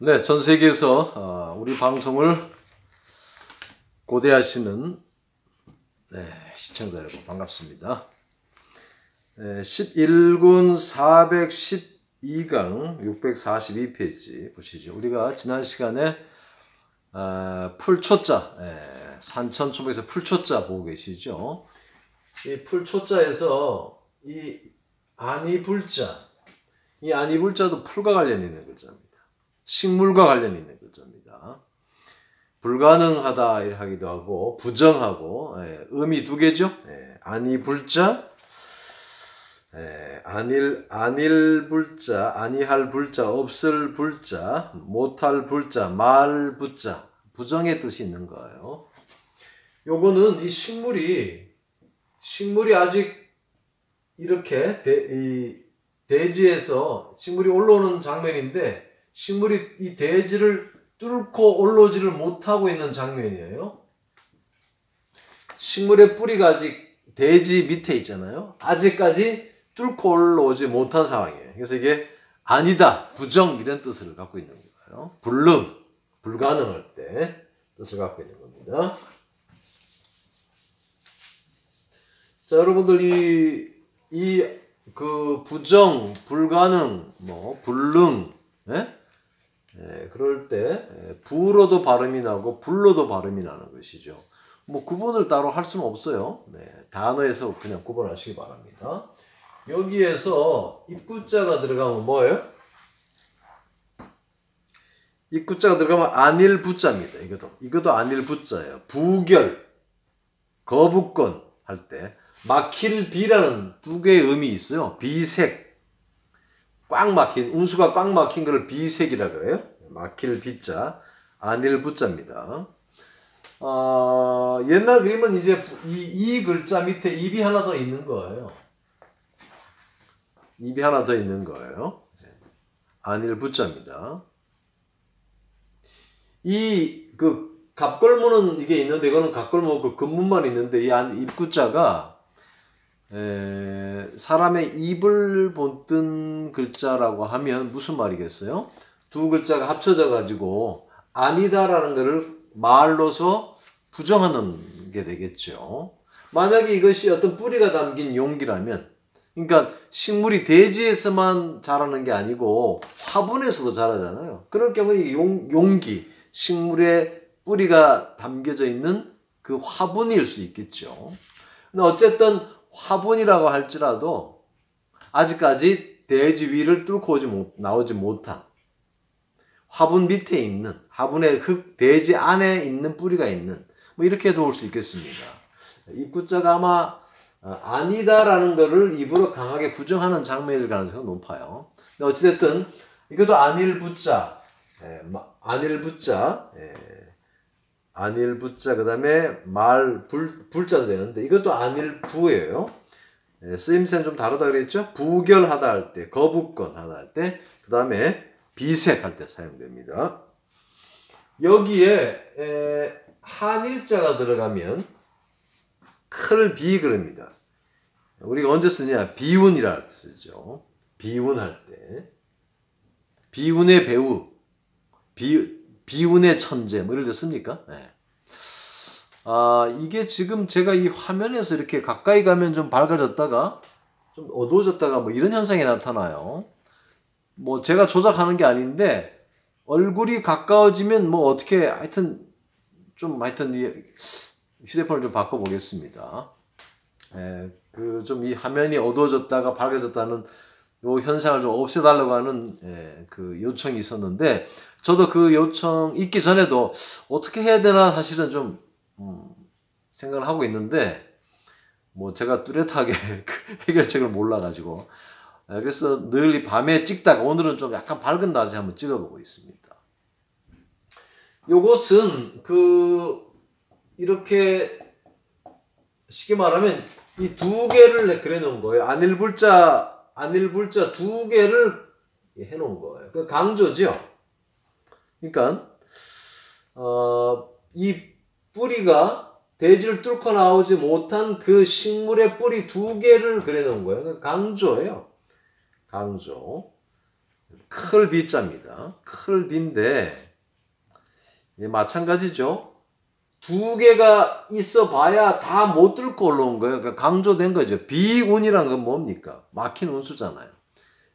네, 전 세계에서 우리 방송을 고대하시는 시청자 여러분 반갑습니다. 11군 412강 642페이지 보시죠. 우리가 지난 시간에 풀초자, 산천초목에서 풀초자 보고 계시죠. 이 풀초자에서 이 아니불자, 이 아니불자도 풀과 관련이 있는 글자입니다. 식물과 관련이 있는 글자입니다. 불가능하다 이렇게 하기도 하고 부정하고 의미 두 개죠. 아니불자, 아닐 불자, 아니할 불자, 없을 불자, 못할 불자, 말 불자, 부정의 뜻이 있는 거예요. 요거는 이 식물이 아직 이렇게 대지에서 식물이 올라오는 장면인데 식물이 이 대지를 뚫고 올라오지를 못하고 있는 장면이에요. 식물의 뿌리가 아직 대지 밑에 있잖아요. 아직까지 뚫고 올라오지 못한 상황이에요. 그래서 이게 아니다, 부정 이런 뜻을 갖고 있는 거예요. 불가능할 때 뜻을 갖고 있는 겁니다. 자, 여러분들 그 부정, 불가능, 불능, 그럴 때 부로도 발음이 나고 불로도 발음이 나는 것이죠. 구분을 따로 할 수는 없어요. 단어에서 그냥 구분하시기 바랍니다. 여기에서 입구자가 들어가면 뭐예요? 입구자가 들어가면 안일부자입니다. 이것도 안일부자예요. 부결, 거부권 할 때 막힐 비라는 두 개의 의미 있어요. 비색, 꽉 막힌, 운수가 꽉 막힌 것을 비색이라 그래요. 막힐 비자, 안일부자입니다. 옛날 그림은 이제 이 글자 밑에 입이 하나 더 있는 거예요. 입이 하나 더 있는 거예요. 안일부자입니다. 그 갑골문은 이게 있는데 이거는 갑골문 그 근문만 있는데 이 입구자가 사람의 입을 본뜬 글자라고 하면 무슨 말이겠어요? 두 글자가 합쳐져 가지고 아니다라는 것을 말로서 부정하는 게 되겠죠. 만약에 이것이 어떤 뿌리가 담긴 용기라면, 그러니까 식물이 대지에서만 자라는 게 아니고 화분에서도 자라잖아요. 그럴 경우에 용기, 식물의 뿌리가 담겨져 있는 그 화분일 수 있겠죠. 근데 어쨌든 화분이라고 할지라도 아직까지 대지 위를 뚫고 나오지 못한 화분 밑에 있는, 화분의 대지 안에 있는 뿌리가 있는, 이렇게 도울 수 있겠습니다. 입구자가 아마 아니다라는 것을 입으로 강하게 부정하는 장면일 가능성이 높아요. 근데 어찌됐든 이것도 안일부자, 안일부자, 그 다음에 불자도 되는데 이것도 안일부예요. 쓰임새는 좀 다르다 그랬죠? 부결하다 할 때, 거부권 하다 할 때, 그 다음에 비색할 때 사용됩니다. 여기에 한일자가 들어가면 클 비 그럽니다. 우리가 언제 쓰냐? 비운이라 쓰죠. 비운할 때. 비운의 배우, 비운의 천재, 이럴 때 씁니까? 이게 지금 제가 이 화면에서 이렇게 가까이 가면 좀 밝아졌다가 좀 어두워졌다가 이런 현상이 나타나요. 제가 조작하는 게 아닌데 얼굴이 가까워지면 어떻게 하여튼 이 휴대폰을 좀 바꿔보겠습니다. 좀 이 화면이 어두워졌다가 밝아졌다는 요 현상을 좀 없애달라고 하는 그 요청이 있었는데 저도 그 요청 있기 전에도 어떻게 해야 되나 사실은 좀 생각을 하고 있는데 제가 뚜렷하게 해결책을 몰라가지고 그래서 늘 이 밤에 찍다가 오늘은 좀 약간 밝은 낮에 한번 찍어보고 있습니다. 요것은 이렇게 쉽게 말하면 이 두 개를 그려 놓은 거예요. 안일불자 두 개를 해 놓은 거예요. 그 강조죠. 그러니까 이 뿌리가 대지를 뚫고 나오지 못한 그 식물의 뿌리 두 개를 그려 놓은 거예요. 강조예요. 강조. 클 비자입니다. 클 비인데 마찬가지죠. 두 개가 있어 봐야 다 못 뚫고 올라온 거예요. 그러니까 강조된 거죠. 비운이란 건 뭡니까? 막힌 운수잖아요.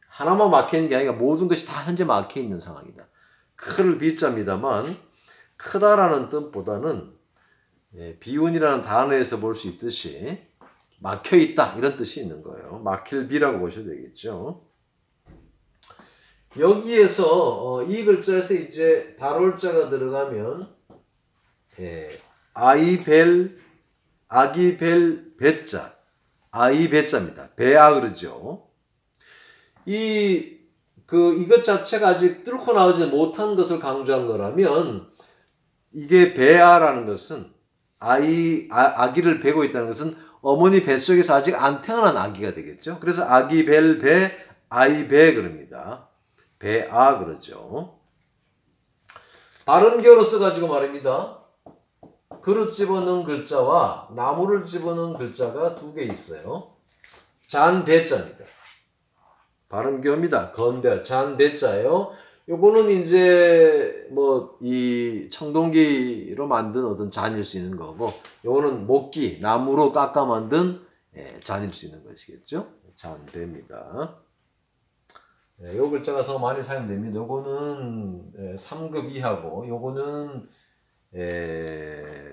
하나만 막히는 게 아니라 모든 것이 다 현재 막혀 있는 상황이다. 클 비자입니다만 크다라는 뜻보다는 비운이라는 단어에서 볼 수 있듯이 막혀 있다 이런 뜻이 있는 거예요. 막힐 비라고 보셔도 되겠죠. 여기에서 이 글자에서 이제 다롤자가 들어가면 아이벨, 아기벨, 배자, 아이배자입니다. 배아 그러죠. 이것 자체가 아직 뚫고 나오지 못한 것을 강조한 거라면 이게 배아라는 것은 아기를 베고 있다는 것은 어머니 뱃속에서 아직 안 태어난 아기가 되겠죠. 그래서 아기벨 배, 아이배 그럽니다. 배아 그러죠. 발음교로 써가지고 말입니다. 그릇 집어넣은 글자와 나무를 집어넣은 글자가 두 개 있어요. 잔배자입니다. 발음교입니다. 건배, 잔배자예요. 요거는 이제 이 청동기로 만든 어떤 잔일 수 있는 거고, 요거는 목기, 나무로 깎아 만든 잔일 수 있는 것이겠죠. 잔배입니다. 요 글자가 더 많이 사용됩니다. 요거는 3급 이하고, 요거는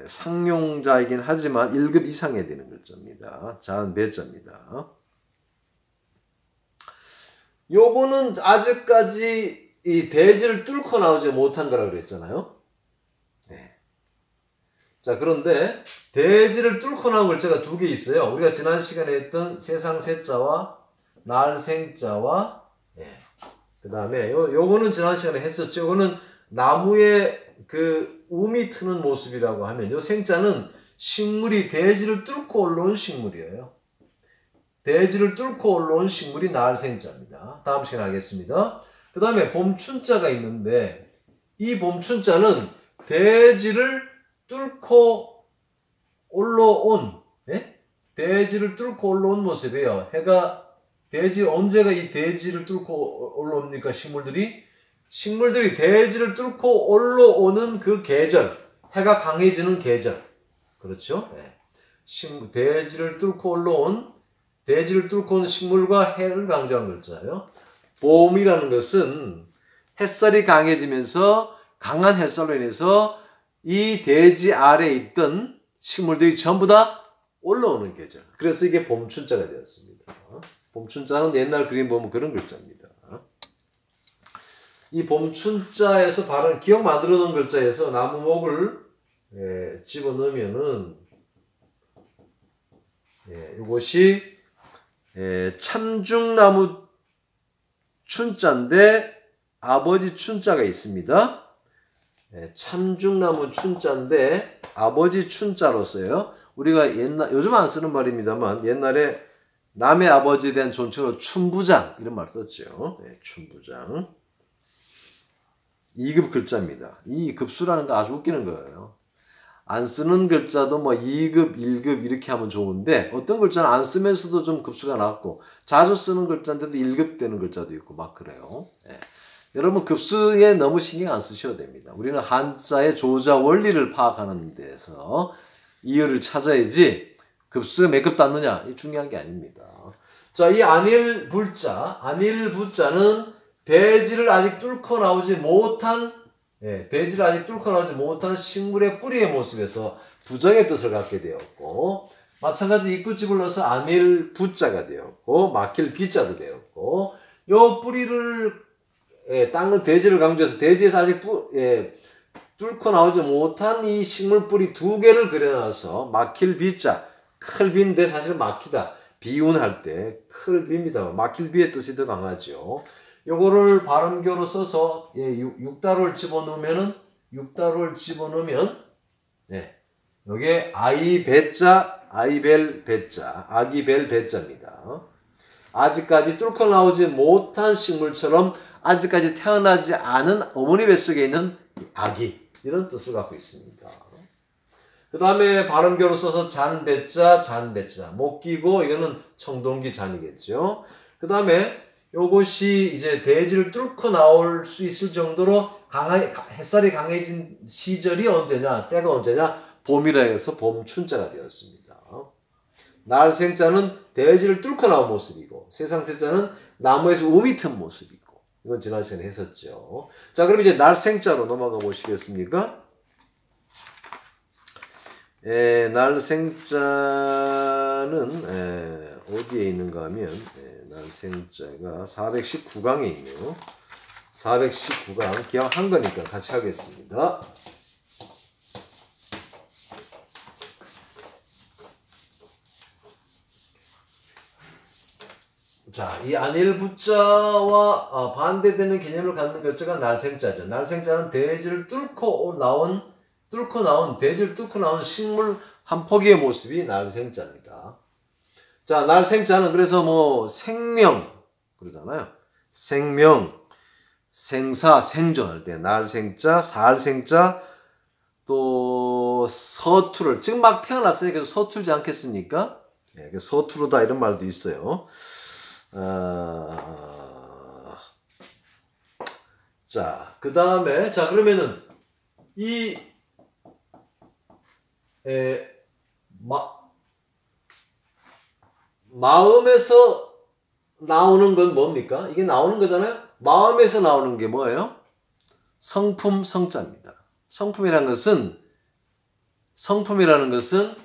상용자이긴 하지만 1급 이상에 되는 글자입니다. 잔배자입니다. 요거는 아직까지 이 대지를 뚫고 나오지 못한 거라고 그랬잖아요. 자, 그런데 대지를 뚫고 나온 글자가 두 개 있어요. 우리가 지난 시간에 했던 세상 세자와 날 생자와 그 다음에 요거는 지난 시간에 했었죠. 요거는 나무에 그 움이 트는 모습이라고 하면 요 생자는 식물이 대지를 뚫고 올라온 식물이에요. 대지를 뚫고 올라온 식물이 날 생자입니다. 다음 시간에 하겠습니다. 그 다음에 봄춘자가 있는데 이 봄춘자는 대지를 뚫고 올라온 대지를 뚫고 올라온 모습이에요. 해가 언제가 이 대지를 뚫고 올라옵니까? 식물들이 대지를 뚫고 올라오는 그 계절, 해가 강해지는 계절, 그렇죠? 대지를 뚫고 온 식물과 해를 강조한 글자예요. 봄이라는 것은 햇살이 강해지면서 강한 햇살로 인해서 이 대지 아래에 있던 식물들이 전부 다 올라오는 계절. 그래서 이게 봄춘자가 되었습니다. 봄춘자는 옛날 그림 보면 그런 글자입니다. 이 봄춘자에서 바로 기억 만들어 놓은 글자에서 나무목을 집어넣으면은 이것이 참중나무 춘자인데 아버지 춘자가 있습니다. 참중나무 춘자인데 아버지 춘자로서요. 우리가 요즘 안 쓰는 말입니다만 옛날에 남의 아버지에 대한 존칭으로 춘부장 이런 말 썼죠. 춘부장. 2급 글자입니다. 이 급수라는 거 아주 웃기는 거예요. 안 쓰는 글자도 2급, 1급 이렇게 하면 좋은데 어떤 글자는 안 쓰면서도 좀 급수가 낮고 자주 쓰는 글자인데도 1급 되는 글자도 있고 막 그래요. 여러분 급수에 너무 신경 안 쓰셔도 됩니다. 우리는 한자의 조자 원리를 파악하는 데서 이유를 찾아야지 급수가 몇 급 닿느냐 이 중요한 게 아닙니다. 자, 이 안일부자는 대지를 아직 뚫고 나오지 못한 식물의 뿌리의 모습에서 부정의 뜻을 갖게 되었고, 마찬가지로 입구집을 넣어서 안일부자가 되었고, 막힐 비자도 되었고, 요 뿌리를 대지를 강조해서 대지에서 아직 뚫고 나오지 못한 이 식물 뿌리 두 개를 그려놔서 막힐 비자, 클 비인데 사실 막히다. 비운할 때 클 비입니다. 막힐 비의 뜻이 더 강하죠. 요거를 발음교로 써서 육다로를 집어넣으면 요게 아이배자, 아이벨 배자, 아기벨 배자입니다. 아직까지 뚫고 나오지 못한 식물처럼 아직까지 태어나지 않은 어머니 뱃속에 있는 아기 이런 뜻을 갖고 있습니다. 그 다음에 발음교로 써서 잔배자, 못 끼고 이거는 청동기 잔이겠죠. 그 다음에 요것이 이제 대지를 뚫고 나올 수 있을 정도로 햇살이 강해진 시절이 언제냐, 때가 언제냐, 봄이라 해서 봄춘자가 되었습니다. 날생자는 대지를 뚫고 나온 모습이고, 세상세자는 나무에서 우미 튼 모습이고, 이건 지난 시간에 했었죠. 자, 그럼 이제 날생자로 넘어가 보시겠습니까? 날생자는 어디에 있는가 하면 날생자가 419강에 있네요. 419강 기억 한 거니까 같이 하겠습니다. 자, 이 안일부자와 반대되는 개념을 갖는 글자가 날생자죠. 날생자는 대지를 뚫고 나온 대지를 뚫고 나온 식물 한 포기의 모습이 날생자입니다. 자, 날생자는 그래서 뭐 생명 그러잖아요. 생명, 생사, 생존 할 때 날생자, 살생자, 또 서투를 지금 막 태어났으니까 서툴지 않겠습니까? 서투르다 이런 말도 있어요. 자, 그 다음에 자 그러면은 이 마음에서 나오는 건 뭡니까? 이게 나오는 거잖아요. 마음에서 나오는 게 뭐예요? 성품, 성자입니다. 성품이라는 것은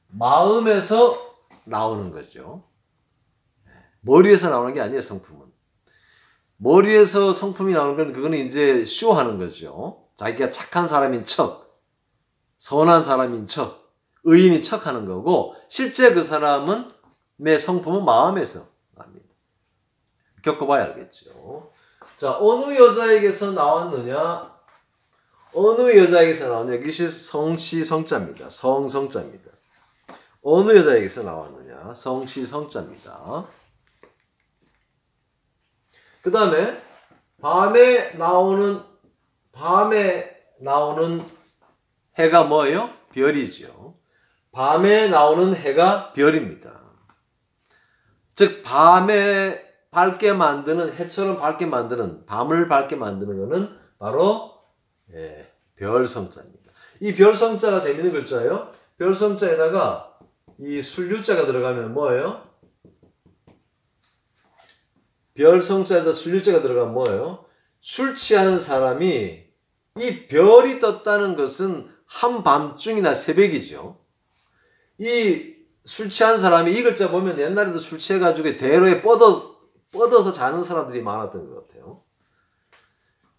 마음에서 나오는 거죠. 머리에서 나오는 게 아니에요, 성품은. 머리에서 성품이 나오는 건 그거는 이제 쇼하는 거죠. 자기가 착한 사람인 척, 선한 사람인 척, 의인인 척 하는 거고, 실제 그 사람은 내 성품은 마음에서 납니다. 겪어봐야 알겠죠. 자, 어느 여자에게서 나왔느냐? 이것이 성시성자입니다. 성성자입니다. 어느 여자에게서 나왔느냐? 성시성자입니다. 그 다음에 밤에 나오는 해가 뭐예요? 별이죠. 밤에 나오는 해가 별입니다. 즉 밤에 밝게 만드는, 해처럼 밝게 만드는, 밤을 밝게 만드는 것은 바로 별성자입니다. 이 별성자가 재밌는 글자예요. 별성자에다가 이 술류자가 들어가면 뭐예요? 별성자에다 술류자가 들어가면 뭐예요? 술 취한 사람이 이 별이 떴다는 것은 한밤중이나 새벽이죠. 이 술 취한 사람이 이 글자 보면 옛날에도 술 취해가지고 대로에 뻗어서 자는 사람들이 많았던 것 같아요.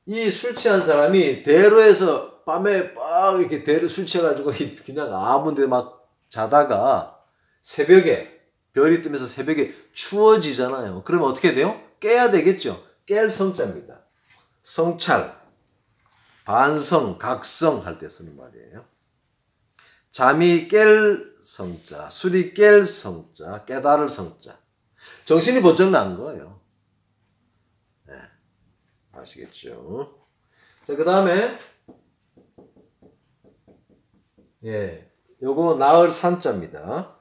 이 술 취한 사람이 대로에서 밤에 막 이렇게 대로 술 취해가지고 그냥 아무 데 막 자다가 새벽에 별이 뜨면서 새벽에 추워지잖아요. 그러면 어떻게 돼요? 깨야 되겠죠. 깰 성자입니다. 성찰, 반성, 각성 할 때 쓰는 말이에요. 잠이 깰 성자, 술이 깰 성자, 깨달을 성자. 정신이 번쩍 난 거예요. 네. 아시겠죠? 자, 그 다음에 요거 나을 산자입니다.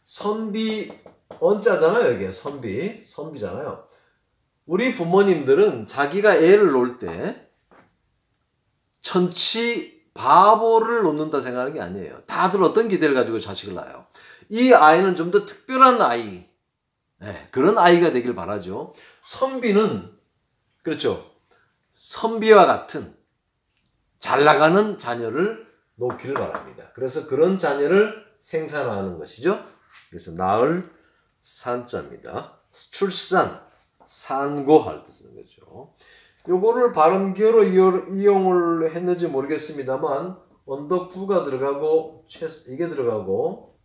선비 언자잖아요. 이게 선비잖아요. 우리 부모님들은 자기가 애를 놓을 때 천치 바보를 놓는다 생각하는 게 아니에요. 다들 어떤 기대를 가지고 자식을 낳아요. 이 아이는 좀 더 특별한 아이, 그런 아이가 되길 바라죠. 선비는 그렇죠. 선비와 같은 잘 나가는 자녀를 놓기를 바랍니다. 그래서 그런 자녀를 생산하는 것이죠. 그래서 나을 산자입니다. 출산, 산고할 때 쓰는 거죠. 요거를 발음기어로 이용을 했는지 모르겠습니다만 언덕부가 들어가고 이게 들어가고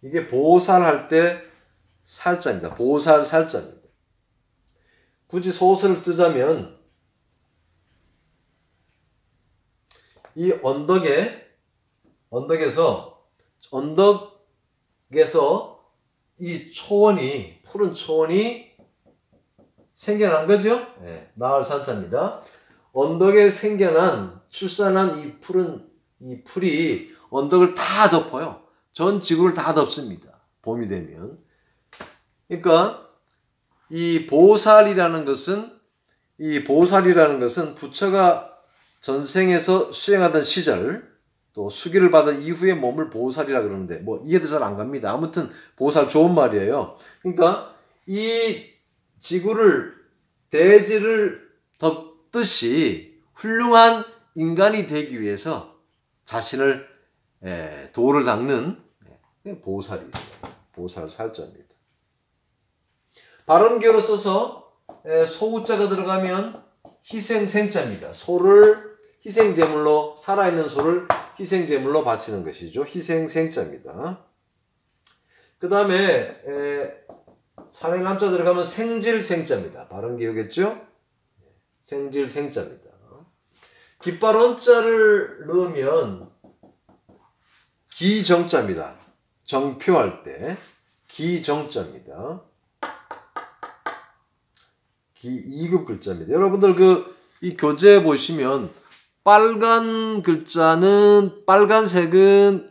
이게 보살할 때 살자입니다. 보살 살자입니다. 굳이 소설을 쓰자면 이 언덕에서 이 초원이 푸른 초원이 생겨난 거죠. 나을 산자입니다. 언덕에 생겨난 출산한 이 풀이 언덕을 다 덮어요. 전 지구를 다 덮습니다. 봄이 되면 그러니까 이 보살이라는 것은 부처가 전생에서 수행하던 시절 또 수기를 받은 이후에 몸을 보살이라 그러는데 뭐 이해도 잘 안 갑니다. 아무튼 보살 좋은 말이에요. 그러니까 이 지구를 대지를 덮듯이 훌륭한 인간이 되기 위해서 자신을 도를 닦는 보살이죠. 보살 살자입니다. 발음계로 써서 소우자가 들어가면 희생생자입니다. 소를 희생제물로 살아있는 소를 희생제물로 바치는 것이죠. 희생생자입니다. 그 다음에 산행남자 들어가면 생질생자입니다. 발음계요겠죠? 생질생자입니다. 깃발원자를 넣으면 기정자입니다. 정표할 때 기정자입니다. 기 2급 글자입니다. 여러분들 이 교재 보시면 빨간색은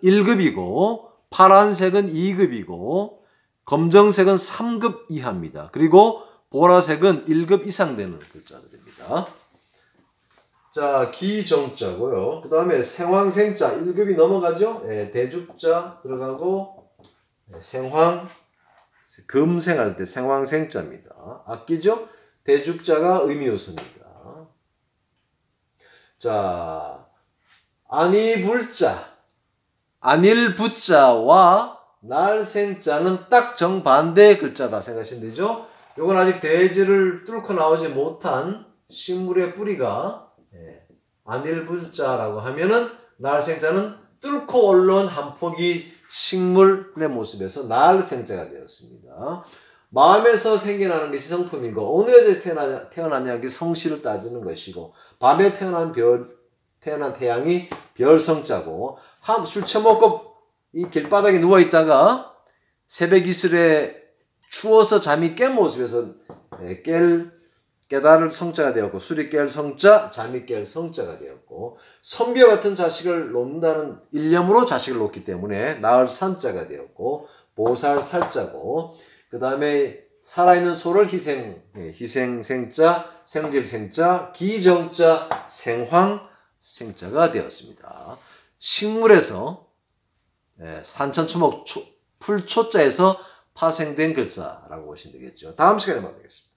1급이고 파란색은 2급이고 검정색은 3급 이하입니다. 그리고 보라색은 1급 이상 되는 글자들입니다. 자, 기정자고요. 그 다음에 생황생자 1급이 넘어가죠. 대죽자 들어가고 생황 금생할 때 생황생자입니다. 아끼죠? 대죽자가 의미요소입니다. 자, 안이불자 안일부자와 날생자는 딱 정반대의 글자다 생각하시면 되죠. 요건 아직 대지를 뚫고 나오지 못한 식물의 뿌리가 안일부자라고 하면은 날생자는 뚫고 올라온 한 폭이 식물의 모습에서 날생자가 되었습니다. 마음에서 생겨나는 것이 성품이고 어느 여자에서 태어나냐 그 성씨를 따지는 것이고 밤에 태어난 태양이 별성자고 술 처먹고 이 길바닥에 누워있다가 새벽 이슬에 추워서 잠이 깬 모습에서 깨달을 성자가 되었고 술이 깰 성자, 잠이 깰 성자가 되었고 선비와 같은 자식을 놓는다는 일념으로 자식을 놓기 때문에 낳을 산자가 되었고 보살 살자고 그 다음에 살아있는 소를 희생생자, 생질생자, 기정자, 생황생자가 되었습니다. 식물에서 산천초목 풀초자에서 파생된 글자라고 보시면 되겠죠. 다음 시간에 만나겠습니다.